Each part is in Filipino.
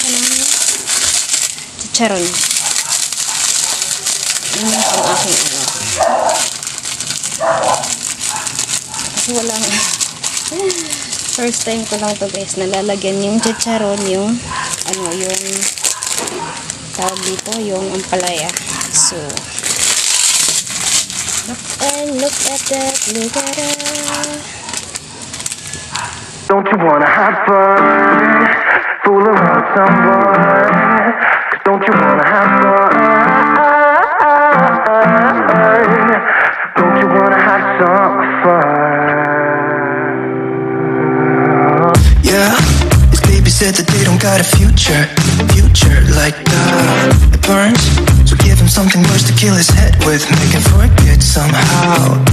siya ng chicharon. Yun ang aking ano. Kasi walang first time ko lang to guys, nalalagyan yung chicharon, yung ano, yung tawag dito, yung ampalaya. So, look at that, look at that. Don't you wanna have fun, fool around someone? Don't you wanna have fun? Don't you wanna have some fun? Yeah, his baby said that they don't got a future like that. It burns, so give him something worse to kill his head with, make him forget somehow.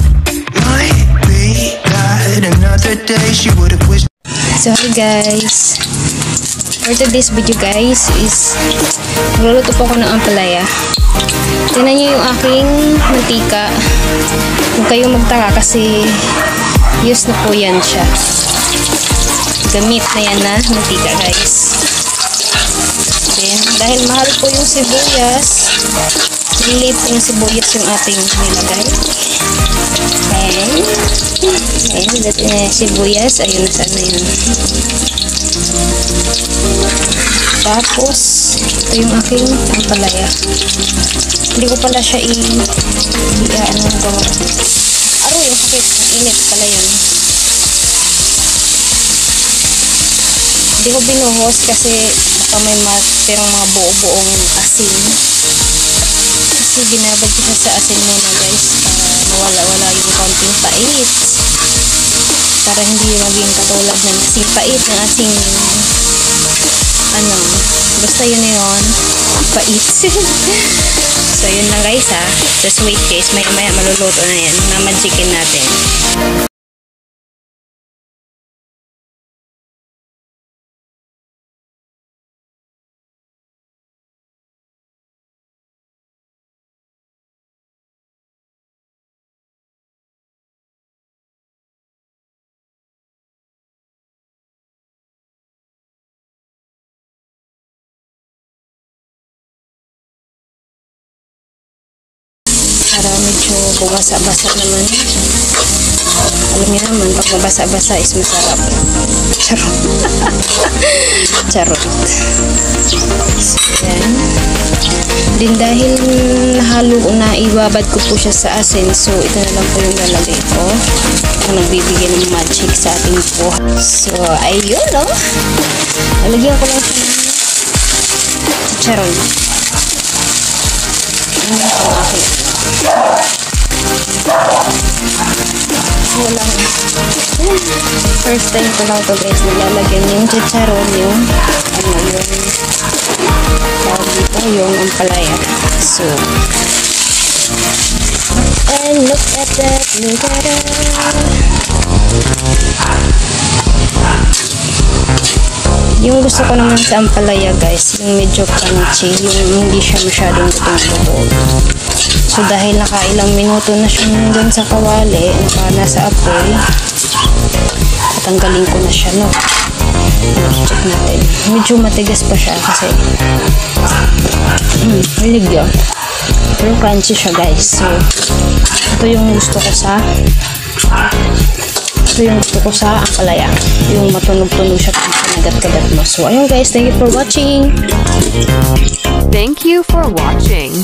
Might be that another day she would have wished. So hi guys, for today's video guys is magluluto po ako ng ampalaya. Tingnan nyo yung aking mantika. Huwag kayong magtaka kasi use na po yan siya. Gamit na yan na mantika guys. Then, dahil mahal po yung sibuyas, lilit yung sibuyas yung ating nilagay. Ayan, dati na sibuyas. Ayun, sana yun. Tapos, ito yung aking ampalaya. Hindi ko pala siya ano ko. Aro, yung sakit. Init pala yun. Hindi ko binuhos kasi baka may matirang mga buo-buong asin. Kasi binabad ko siya sa asin muna guys. Mawala-wala yung konting pait. Para hindi maging katulad ng asing pait ng asing ano. Basta yun yun. Pait. So yun lang guys ha. Just wait guys. Maya maluluto na yan. Namajikin natin. Para medyo bumasa-basa naman. Alam niyo naman, pag mabasa-basa is masarap. Charot. Charot. So, yan. Din dahil nahalo na, ibabad ko po siya sa asin. So, ito na lang po yung lalagay ko. Ang nagbibigay ng magic sa ating po. So, ayun, no? Lalagyan ko lang siya ng chicharon. Ano ang aking walang first time ko lang to guys, nilalagyan yung chicharon, yung ano, yung tawag dito, yung ampalaya. So, and look at that, look at that. Yung gusto ko naman sa ampalaya guys, yung medyo crunchy, yung hindi siya masyadong lutong-lutong. So dahil nakailang minuto na siya doon sa kawali, nasa apoy, tatanggalin ko na siya, no? Check natin. Medyo matigas pa siya kasi hilig yun. Pero crunchy siya guys. So ito yung gusto ko sa ampalaya. Yung matunog-tunog siya kung sinagat-kagat mo. So ayun guys, thank you for watching. Thank you for watching.